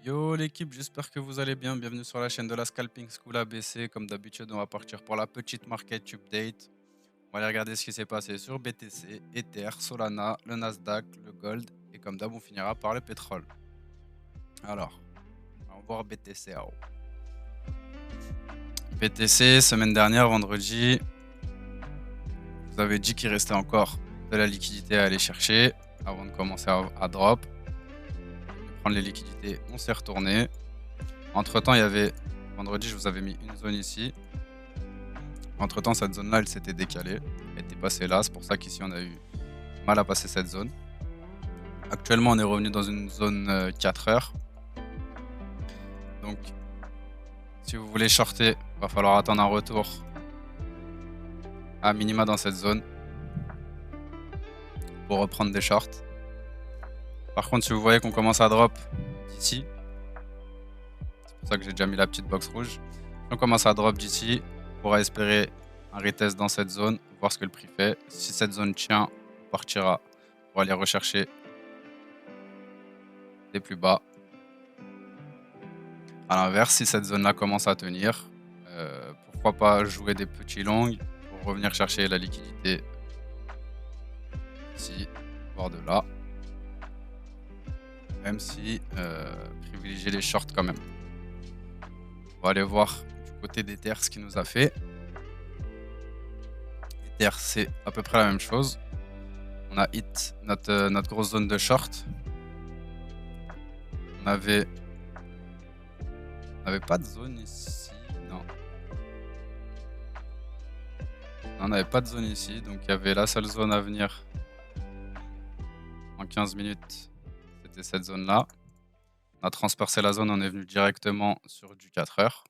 Yo l'équipe, j'espère que vous allez bien. Bienvenue sur la chaîne de la Scalping School ABC. Comme d'habitude, on va partir pour la petite market update. On va aller regarder ce qui s'est passé sur BTC, Ether, Solana, le Nasdaq, le Gold. Et comme d'hab, on finira par le pétrole. Alors, on va voir BTC. BTC, semaine dernière, vendredi, vous avez dit qu'il restait encore de la liquidité à aller chercher avant de commencer à drop. Prendre les liquidités, on s'est retourné. Entre temps, il y avait vendredi, je vous avais mis une zone ici. Entre temps, cette zone là elle s'était décalée, elle était passée là, c'est pour ça qu'ici on a eu mal à passer cette zone. Actuellement on est revenu dans une zone 4 heures, donc si vous voulez shorter, va falloir attendre un retour à minima dans cette zone pour reprendre des shorts. Par contre, si vous voyez qu'on commence à drop d'ici, c'est pour ça que j'ai déjà mis la petite box rouge, si on commence à drop d'ici, on pourra espérer un retest dans cette zone, voir ce que le prix fait. Si cette zone tient, on partira pour aller rechercher les plus bas. À l'inverse, si cette zone-là commence à tenir, pourquoi pas jouer des petits longs pour revenir chercher la liquidité ici, voire de là. Même si privilégier les shorts quand même. On va aller voir du côté d'Ether ce qu'il nous a fait. Ether, c'est à peu près la même chose. On a hit notre grosse zone de short. On avait pas de zone ici, non. On n'avait pas de zone ici, donc il y avait la seule zone à venir en 15 minutes, c'était cette zone-là. On a transpercé la zone, on est venu directement sur du 4 heures.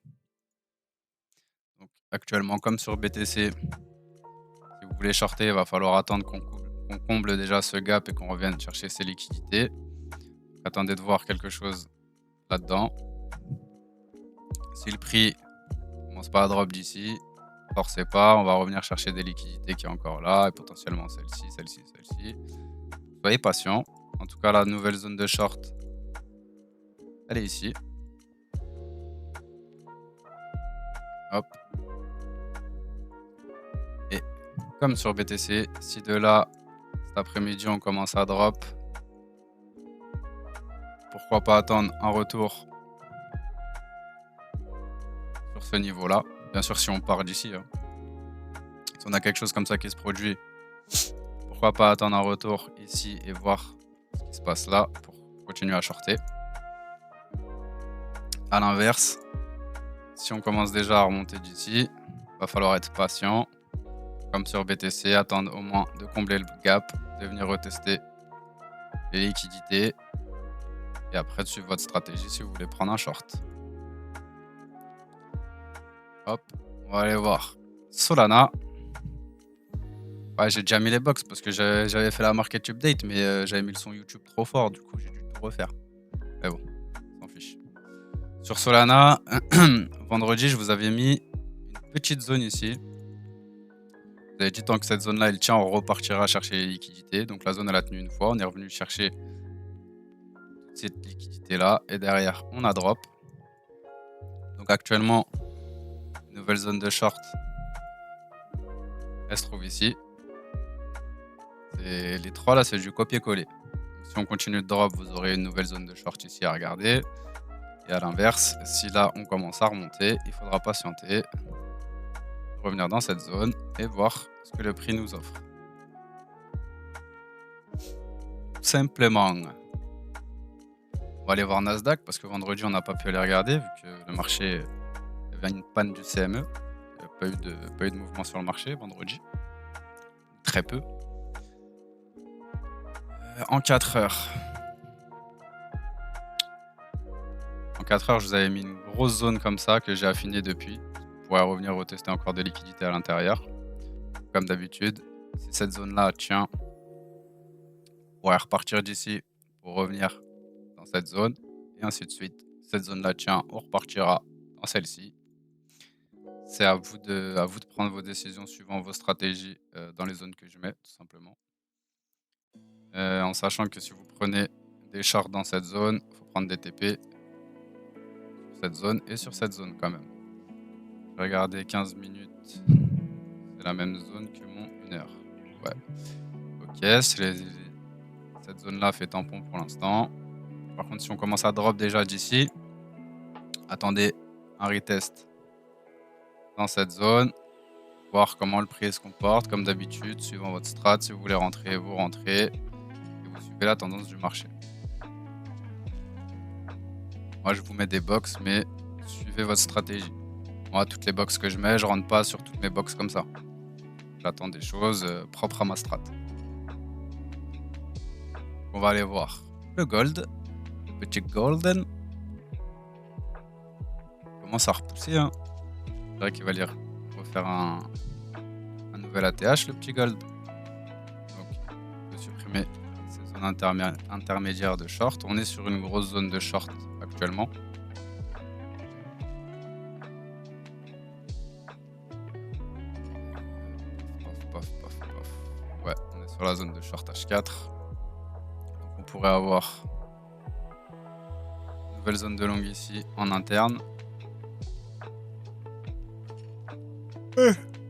Donc actuellement, comme sur BTC, si vous voulez shorter, il va falloir attendre qu'on comble déjà ce gap et qu'on revienne chercher ces liquidités. Attendez de voir quelque chose là-dedans. Si le prix commence pas à drop d'ici, forcez pas, on va revenir chercher des liquidités qui est encore là, et potentiellement celle-ci, celle-ci, celle-ci. Soyez patient. En tout cas, la nouvelle zone de short, elle est ici. Hop. Et comme sur BTC, si de là, cet après-midi, on commence à drop, pourquoi pas attendre un retour sur ce niveau-là. Bien sûr, si on part d'ici. Si on a quelque chose comme ça qui se produit, pourquoi pas attendre un retour ici et voir ce qui se passe là pour continuer à shorter. À l'inverse, si on commence déjà à remonter d'ici, va falloir être patient. Comme sur BTC, attendre au moins de combler le gap, de venir retester les liquidités et après de suivre votre stratégie si vous voulez prendre un short. Hop, on va aller voir Solana. Ouais, j'ai déjà mis les box parce que j'avais fait la market update, mais j'avais mis le son YouTube trop fort, du coup j'ai dû tout refaire. Mais bon, on s'en fiche. Sur Solana, vendredi, je vous avais mis une petite zone ici. Vous avez dit tant que cette zone-là elle tient, on repartira chercher les liquidités. Donc la zone elle a tenu une fois, on est revenu chercher cette liquidité-là et derrière on a drop. Donc actuellement, nouvelle zone de short, elle se trouve ici. Et les trois là, c'est du copier-coller. Si on continue de drop, vous aurez une nouvelle zone de short ici à regarder. Et à l'inverse, si là on commence à remonter, il faudra patienter, revenir dans cette zone et voir ce que le prix nous offre. Tout simplement. On va aller voir Nasdaq parce que vendredi on n'a pas pu aller regarder vu que le marché avait une panne du CME. Il n'y a pas eu de mouvement sur le marché vendredi. Très peu. En 4 heures. En 4 heures, je vous avais mis une grosse zone comme ça que j'ai affinée depuis. Vous pourrez revenir retester encore des liquidités à l'intérieur. Comme d'habitude, si cette zone-là tient, on pourrait repartir d'ici pour revenir dans cette zone. Et ainsi de suite. Cette zone-là tient, on repartira dans celle-ci. C'est à vous de prendre vos décisions suivant vos stratégies dans les zones que je mets, tout simplement. En sachant que si vous prenez des shorts dans cette zone, il faut prendre des TP. cette zone et sur cette zone quand même. Regardez 15 minutes, c'est la même zone que mon 1 heure. Ouais. Ok, cette zone-là fait tampon pour l'instant. Par contre, si on commence à drop déjà d'ici, attendez un retest dans cette zone, voir comment le prix se comporte, comme d'habitude, suivant votre strat. Si vous voulez rentrer, vous rentrez et vous suivez la tendance du marché. Moi, je vous mets des box, mais suivez votre stratégie. Moi, toutes les box que je mets, je rentre pas sur toutes mes box comme ça. J'attends des choses propres à ma strat. On va aller voir le gold, le petit golden. Il commence à repousser. Hein. Je dirais qu'il va aller refaire un nouvel ATH, le petit gold. Donc, on peut supprimer ces zones intermédiaires de short. On est sur une grosse zone de short actuellement. Ouais, on est sur la zone de short H4. Donc on pourrait avoir une nouvelle zone de long ici en interne.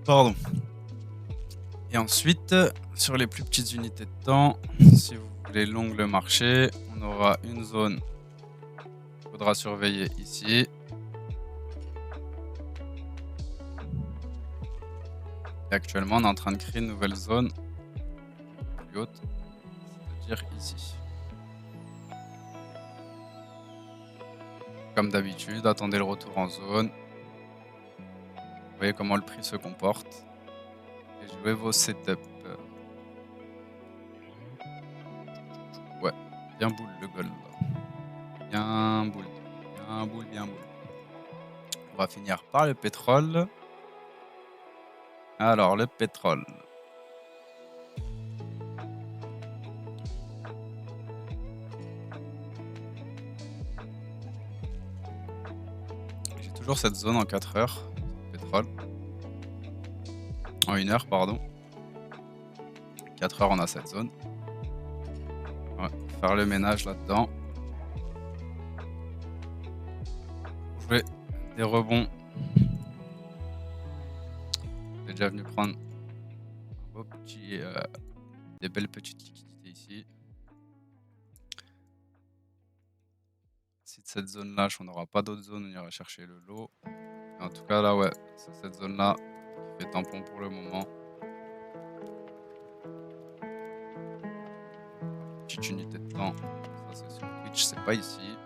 Pardon. Et ensuite, sur les plus petites unités de temps, si vous voulez long le marché, on aura une zone qu'il faudra surveiller ici. Et actuellement, on est en train de créer une nouvelle zone plus haute, c'est-à-dire ici. Comme d'habitude, attendez le retour en zone. Vous voyez comment le prix se comporte. Et jouez vos setups. Ouais, bien boule le gold. Bien boule. Bien boule, bien boule. On va finir par le pétrole. Alors, le pétrole. J'ai toujours cette zone en 4 heures. Pétrole. En 1 heure, pardon. 4 heures, on a cette zone. On va faire le ménage là-dedans. Jouer des rebonds. J'ai déjà venu prendre un beau petit, des belles petites liquidités ici. Si de cette zone-là, on n'aura pas d'autres zones, on ira chercher le lot. Mais en tout cas, là, ouais, c'est cette zone-là qui fait tampon pour le moment. Petite unité de temps. Ça, c'est sur Twitch, c'est pas ici.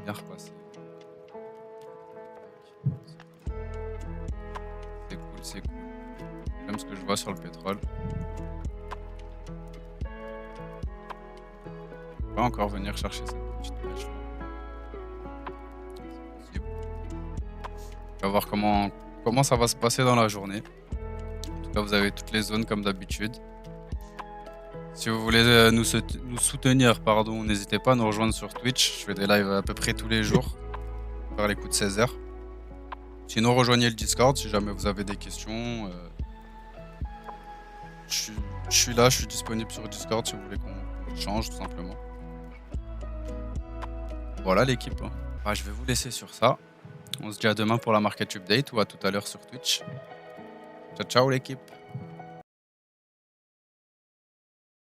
Bien repassé. C'est cool, c'est cool. J'aime ce que je vois sur le pétrole. On va encore venir chercher cette petite mèche là. C'est possible. On va voir comment ça va se passer dans la journée. En tout cas, vous avez toutes les zones comme d'habitude. Si vous voulez nous soutenir, pardon, n'hésitez pas à nous rejoindre sur Twitch. Je fais des lives à peu près tous les jours, vers les coups de 16h. Sinon, rejoignez le Discord si jamais vous avez des questions. Je suis là, je suis disponible sur Discord si vous voulez qu'on change tout simplement. Voilà l'équipe. Ah, je vais vous laisser sur ça. On se dit à demain pour la market update ou à tout à l'heure sur Twitch. Ciao, ciao l'équipe.